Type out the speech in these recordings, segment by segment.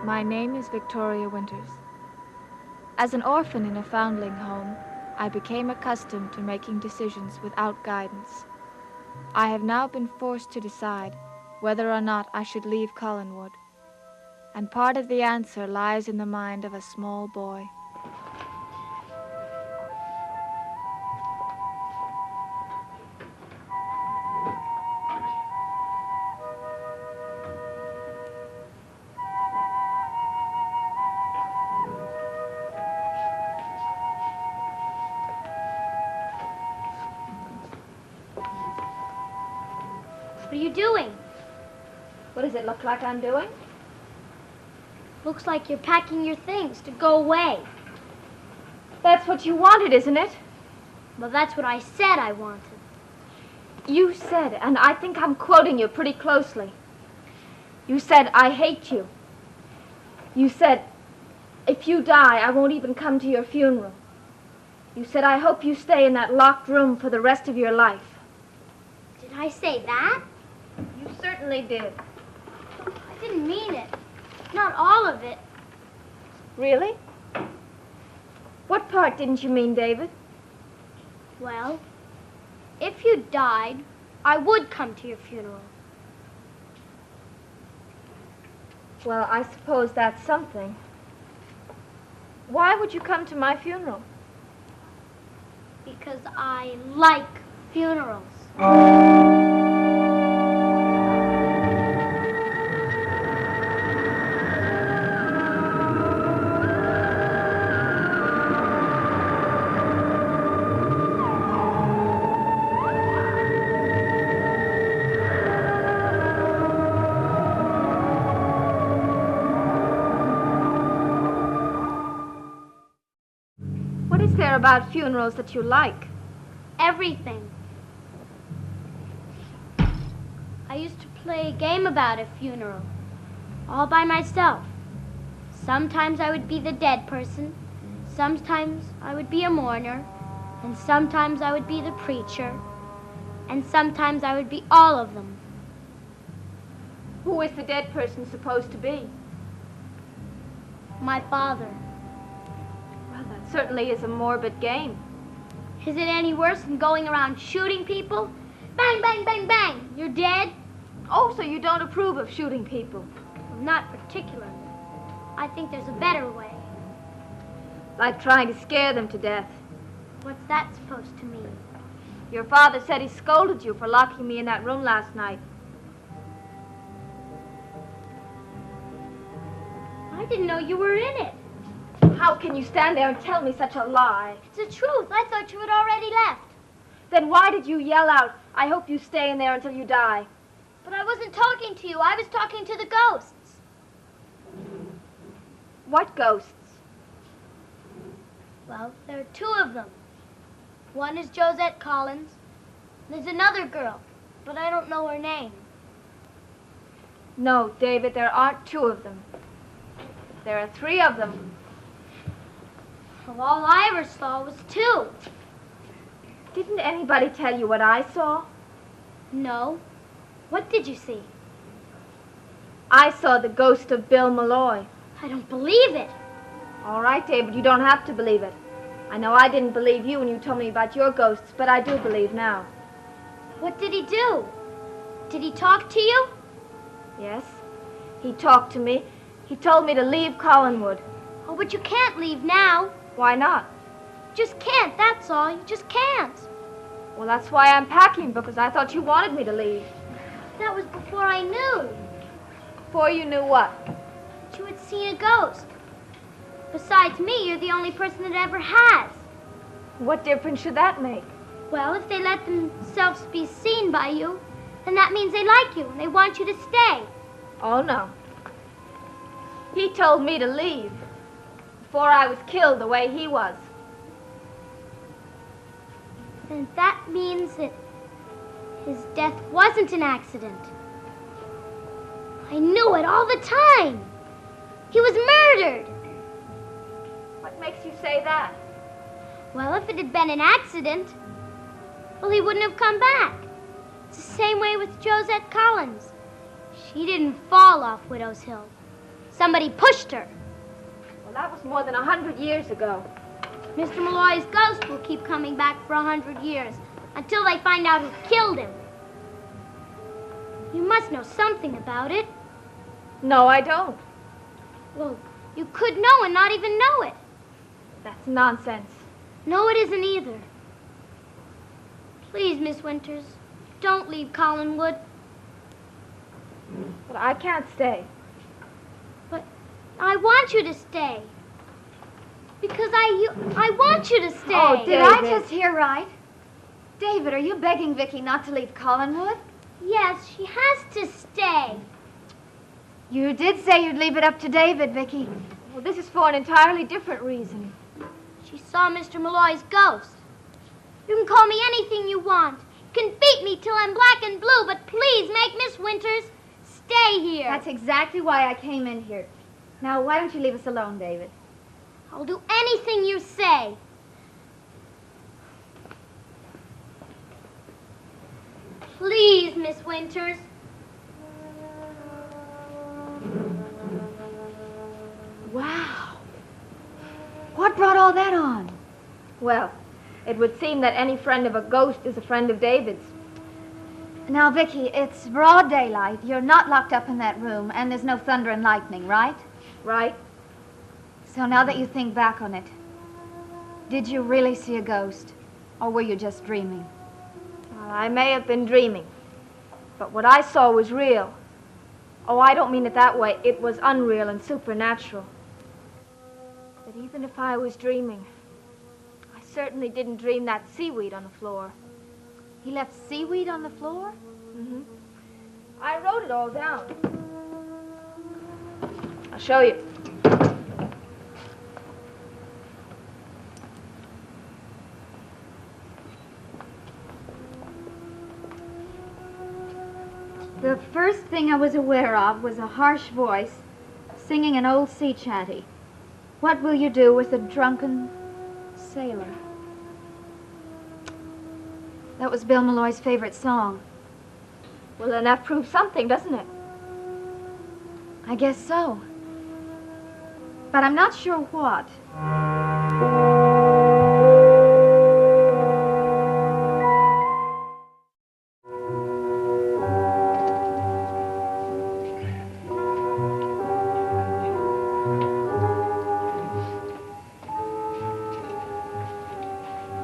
My name is Victoria Winters. As an orphan in a foundling home, I became accustomed to making decisions without guidance. I have now been forced to decide whether or not I should leave Collinwood. And part of the answer lies in the mind of a small boy. What are you doing? What does it look like I'm doing? Looks like you're packing your things to go away. That's what you wanted, isn't it? Well, that's what I said I wanted. You said, and I think I'm quoting you pretty closely. You said, I hate you. You said, if you die, I won't even come to your funeral. You said, I hope you stay in that locked room for the rest of your life. Did I say that? You certainly did. I didn't mean it. Not all of it. Really? What part didn't you mean, David? Well, if you died, I would come to your funeral. Well, I suppose that's something. Why would you come to my funeral? Because I like funerals. What is there about funerals that you like? Everything. I used to play a game about a funeral, all by myself. Sometimes I would be the dead person, sometimes I would be a mourner, and sometimes I would be the preacher, and sometimes I would be all of them. Who is the dead person supposed to be? My father. Well, that certainly is a morbid game. Is it any worse than going around shooting people? Bang, bang, bang, bang! You're dead? Oh, so you don't approve of shooting people? Well, not particularly. I think there's a better way. Like trying to scare them to death. What's that supposed to mean? Your father said he scolded you for locking me in that room last night. I didn't know you were in it. How can you stand there and tell me such a lie? It's the truth. I thought you had already left. Then why did you yell out, I hope you stay in there until you die? But I wasn't talking to you. I was talking to the ghosts. What ghosts? Well, there are two of them. One is Josette Collins. There's another girl, but I don't know her name. No, David, there aren't two of them. There are three of them. Well, all I ever saw was two. Didn't anybody tell you what I saw? No. What did you see? I saw the ghost of Bill Malloy. I don't believe it. All right, David, you don't have to believe it. I know I didn't believe you when you told me about your ghosts, but I do believe now. What did he do? Did he talk to you? Yes, he talked to me. He told me to leave Collinwood. Oh, but you can't leave now. Why not? Just can't, that's all. You just can't. Well, that's why I'm packing, because I thought you wanted me to leave. That was before I knew. Before you knew what? That you had seen a ghost. Besides me, you're the only person that ever has. What difference should that make? Well, if they let themselves be seen by you, then that means they like you and they want you to stay. Oh, no. He told me to leave before I was killed the way he was. Then that means that his death wasn't an accident. I knew it all the time. He was murdered. What makes you say that? Well, if it had been an accident, well, he wouldn't have come back. It's the same way with Josette Collins. She didn't fall off Widow's Hill. Somebody pushed her. Well, that was more than 100 years ago. Mr. Malloy's ghost will keep coming back for 100 years until they find out who killed him. You must know something about it. No, I don't. Well, you could know and not even know it. That's nonsense. No, it isn't either. Please, Miss Winters, don't leave Collinwood. But I can't stay. But I want you to stay. Because I want you to stay. Oh, Did I just hear right? David, are you begging Vicky not to leave Collinwood? Yes, she has to stay. You did say you'd leave it up to David, Vicky. Well, this is for an entirely different reason. She saw Mr. Malloy's ghost. You can call me anything you want. You can beat me till I'm black and blue, but please make Miss Winters stay here. That's exactly why I came in here. Now, why don't you leave us alone, David? I'll do anything you say. Please, Miss Winters. Wow. What brought all that on? Well, it would seem that any friend of a ghost is a friend of David's. Now, Vicky, it's broad daylight. You're not locked up in that room, and there's no thunder and lightning, right? Right? So now that you think back on it, did you really see a ghost? Or were you just dreaming? Well, I may have been dreaming, but what I saw was real. Oh, I don't mean it that way. It was unreal and supernatural. But even if I was dreaming, I certainly didn't dream that seaweed on the floor. He left seaweed on the floor? Mm-hmm. I wrote it all down. I'll show you. The first thing I was aware of was a harsh voice singing an old sea chanty. What will you do with a drunken sailor? That was Bill Malloy's favorite song. Well, then that proves something, doesn't it? I guess so. But I'm not sure what.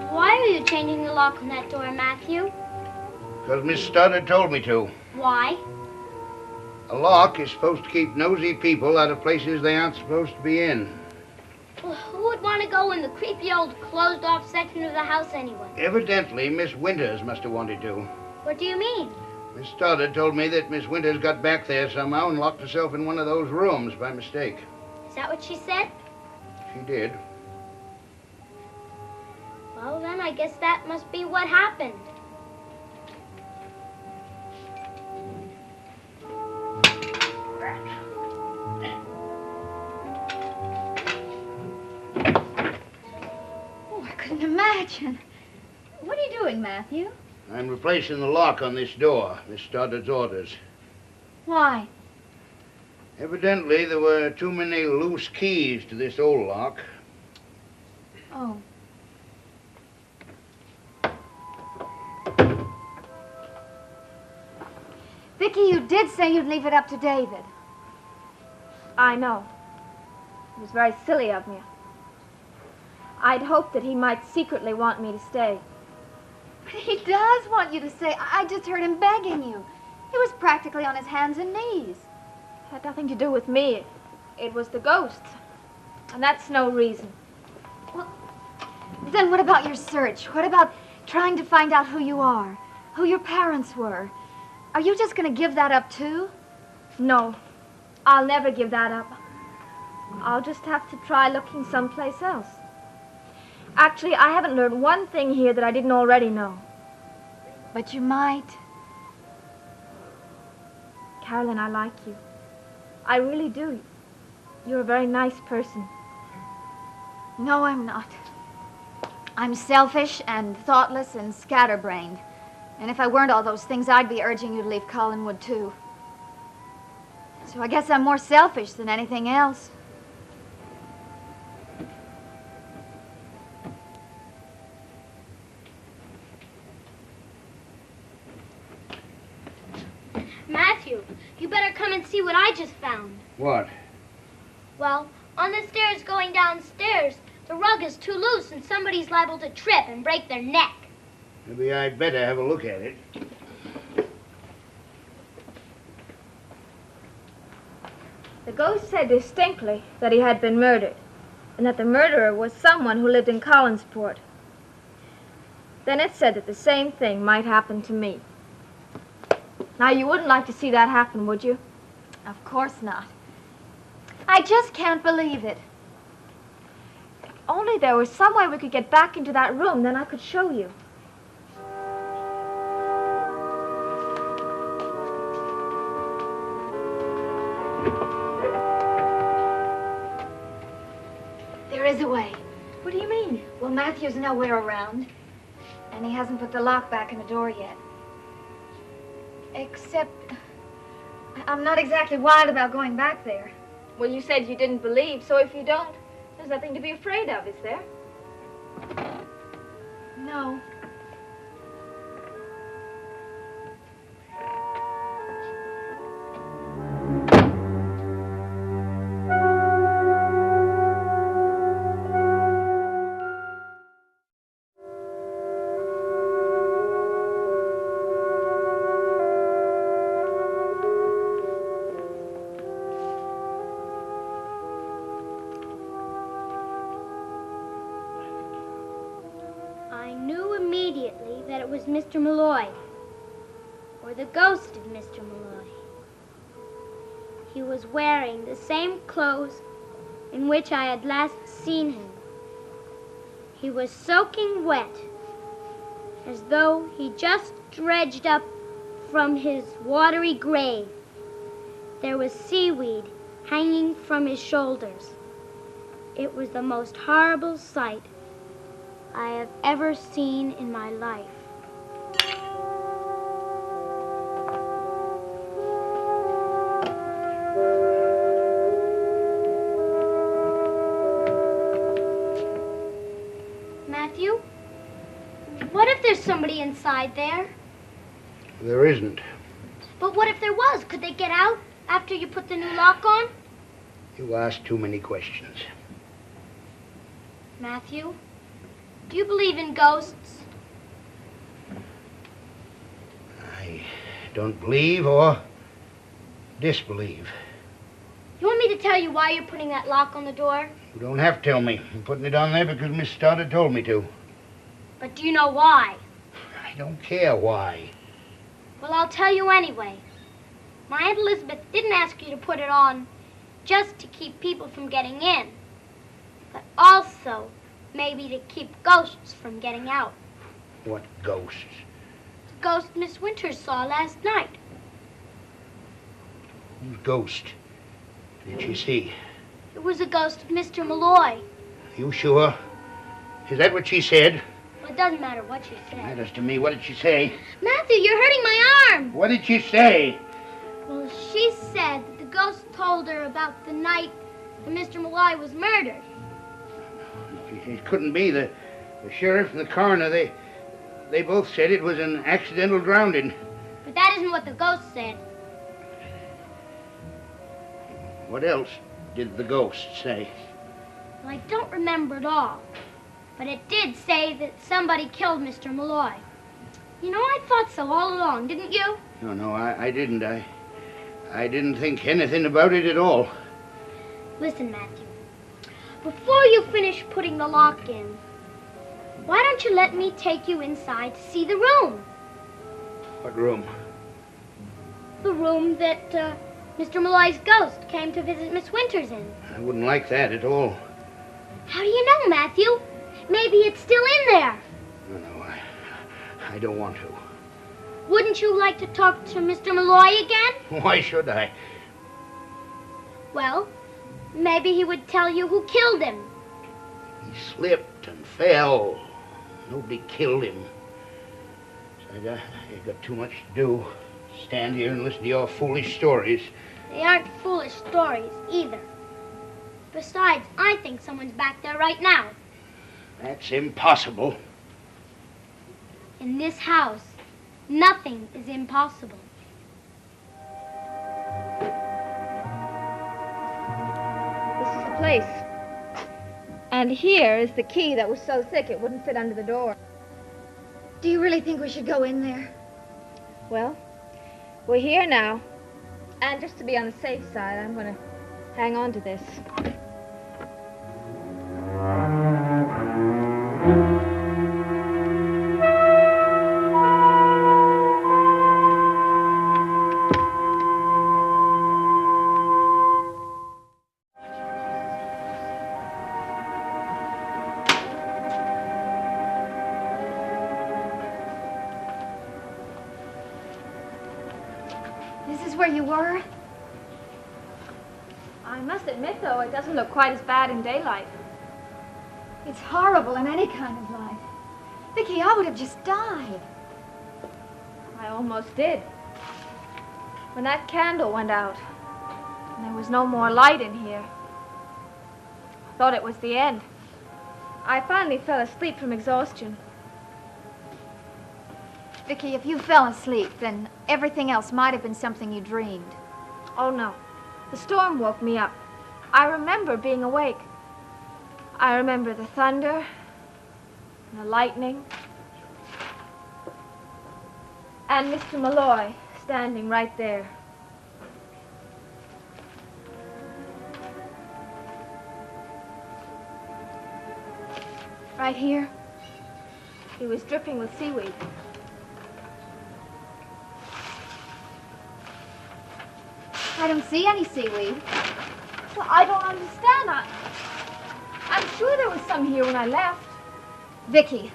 Why are you changing the lock on that door, Matthew? Because Miss Stoddard told me to. Why? A lock is supposed to keep nosy people out of places they aren't supposed to be in. Well, who would want to go in the creepy old closed-off section of the house anyway? Evidently, Miss Winters must have wanted to. What do you mean? Miss Stoddard told me that Miss Winters got back there somehow and locked herself in one of those rooms by mistake. Is that what she said? She did. Well, then I guess that must be what happened. Oh, I couldn't imagine. What are you doing, Matthew? I'm replacing the lock on this door, Miss Stoddard's orders. Why? Evidently, there were too many loose keys to this old lock. Oh. Vicky, you did say you'd leave it up to David. I know. It was very silly of me. I'd hoped that he might secretly want me to stay. But he does want you to stay. I just heard him begging you. He was practically on his hands and knees. It had nothing to do with me. It was the ghost. And that's no reason. Well, then what about your search? What about trying to find out who you are? Who your parents were? Are you just going to give that up, too? No, I'll never give that up. I'll just have to try looking someplace else. Actually, I haven't learned one thing here that I didn't already know. But you might. Carolyn, I like you. I really do. You're a very nice person. No, I'm not. I'm selfish and thoughtless and scatterbrained. And if I weren't all those things, I'd be urging you to leave Collinwood, too. So I guess I'm more selfish than anything else. Matthew, you better come and see what I just found. What? Well, on the stairs going downstairs, the rug is too loose and somebody's liable to trip and break their neck. Maybe I'd better have a look at it. The ghost said distinctly that he had been murdered, and that the murderer was someone who lived in Collinsport. Then it said that the same thing might happen to me. Now, you wouldn't like to see that happen, would you? Of course not. I just can't believe it. If only there was some way we could get back into that room, then I could show you. There is a way. What do you mean? Well, Matthew's nowhere around, and he hasn't put the lock back in the door yet. Except, I'm not exactly wild about going back there. Well, you said you didn't believe, so if you don't, there's nothing to be afraid of, is there? No. Mr. Malloy, or the ghost of Mr. Malloy. He was wearing the same clothes in which I had last seen him. He was soaking wet, as though he just dredged up from his watery grave. There was seaweed hanging from his shoulders. It was the most horrible sight I have ever seen in my life. Matthew, what if there's somebody inside there? There isn't. But what if there was? Could they get out after you put the new lock on? You ask too many questions. Matthew, do you believe in ghosts? I don't believe or disbelieve. You want me to tell you why you're putting that lock on the door? You don't have to tell me. I'm putting it on there because Miss Stoddard told me to. But do you know why? I don't care why. Well, I'll tell you anyway. My Aunt Elizabeth didn't ask you to put it on just to keep people from getting in, but also maybe to keep ghosts from getting out. What ghosts? The ghost Miss Winters saw last night. Whose ghost did she see? It was a ghost of Mr. Malloy. You sure? Is that what she said? Well, it doesn't matter what she It said. matters to me. What did she say? Matthew, you're hurting my arm. What did she say? Well, she said that the ghost told her about the night that Mr. Malloy was murdered. It couldn't be. The sheriff and the coroner, they both said it was an accidental drowning. But that isn't what the ghost said. What else did the ghost say? Well, I don't remember it all. But it did say that somebody killed Mr. Malloy. You know, I thought so all along, didn't you? No, I didn't. I didn't think anything about it at all. Listen, Matthew. Before you finish putting the lock in, why don't you let me take you inside to see the room? What room? The room that Mr. Malloy's ghost came to visit Miss Winters in. I wouldn't like that at all. How do you know, Matthew? Maybe it's still in there. No, I don't want to. Wouldn't you like to talk to Mr. Malloy again? Why should I? Well, maybe he would tell you who killed him. He slipped and fell. Nobody killed him. So I got too much to do. Stand here and listen to your foolish stories. They aren't foolish stories either. Besides, I think someone's back there right now. That's impossible. In this house, nothing is impossible. This is the place. And here is the key that was so thick it wouldn't fit under the door. Do you really think we should go in there? Well, we're here now. And just to be on the safe side, I'm going to hang on to this. This is where you were? I must admit, though, it doesn't look quite as bad in daylight. It's horrible in any kind of light. Vicky, I would have just died. I almost did. When that candle went out, and there was no more light in here, I thought it was the end. I finally fell asleep from exhaustion. Vicky, if you fell asleep, then everything else might have been something you dreamed. Oh, no. The storm woke me up. I remember being awake. I remember the thunder, and the lightning, and Mr. Malloy standing right there. Right here? He was dripping with seaweed. I don't see any seaweed. Well, I don't understand. I'm sure there was some here when I left. Vicky,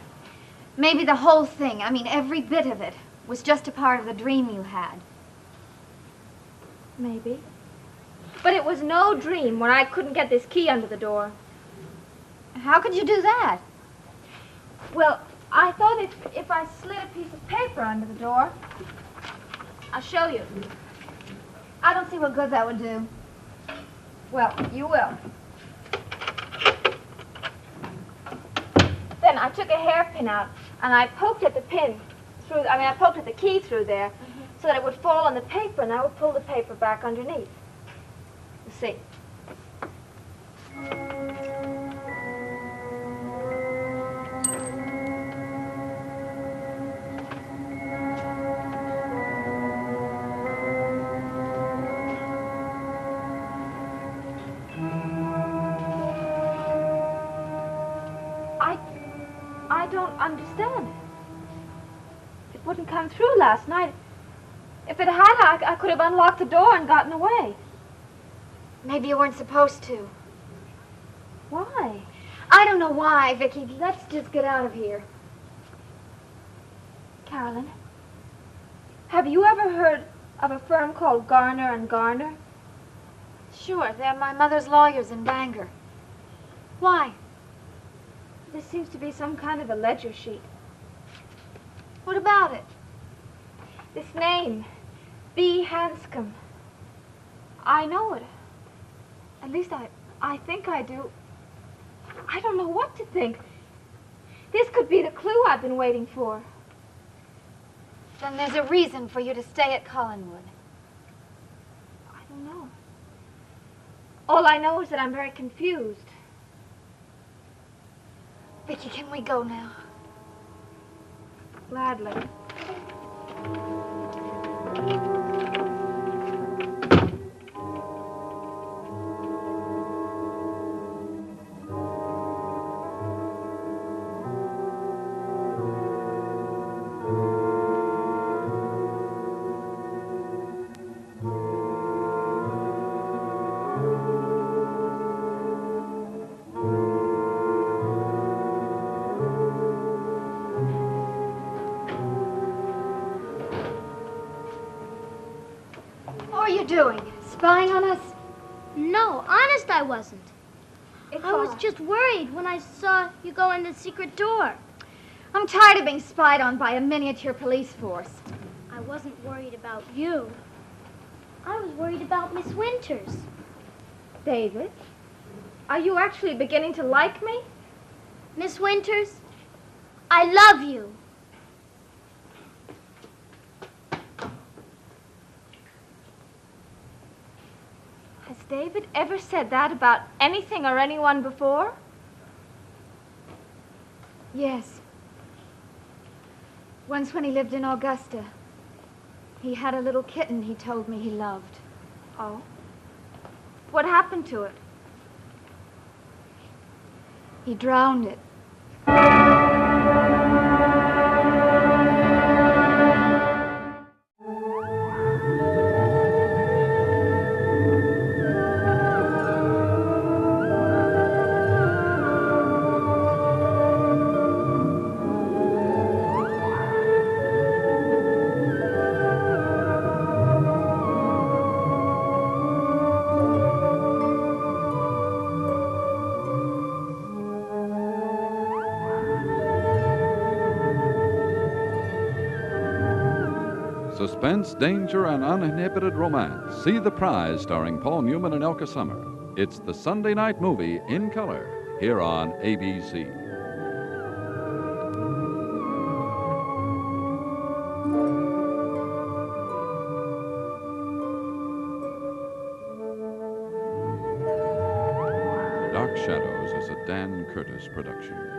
maybe the whole thing, I mean every bit of it, was just a part of the dream you had. Maybe. But it was no dream when I couldn't get this key under the door. How could you do that? Well, I thought if I slid a piece of paper under the door, I'll show you. I don't see what good that would do. Well, you will. Then I took a hairpin out and I poked at the pin through, I poked at the key through there so that it would fall on the paper and I would pull the paper back underneath. You see. I don't understand. It wouldn't come through last night. If it had, I could have unlocked the door and gotten away. Maybe you weren't supposed to. Why? I don't know why, Vicky. Let's just get out of here. Carolyn, have you ever heard of a firm called Garner and Garner? Sure, they're my mother's lawyers in Bangor. Why? This seems to be some kind of a ledger sheet. What about it? This name, B. Hanscom. I know it. At least I think I do. I don't know what to think. This could be the clue I've been waiting for. Then there's a reason for you to stay at Collinwood. I don't know. All I know is that I'm very confused. Vicky, can we go now? Gladly. What are you doing? Spying on us? No, honest I wasn't. I was all- just worried when I saw you go in the secret door. I'm tired of being spied on by a miniature police force. I wasn't worried about you. I was worried about Miss Winters. David, are you actually beginning to like me? Miss Winters, I love you. Has David ever said that about anything or anyone before? Yes. Once when he lived in Augusta, he had a little kitten he told me he loved. Oh? What happened to it? He drowned it. Suspense, danger, and uninhibited romance. See The Prize, starring Paul Newman and Elka Summer. It's the Sunday night movie in color, here on ABC. Dark Shadows is a Dan Curtis production.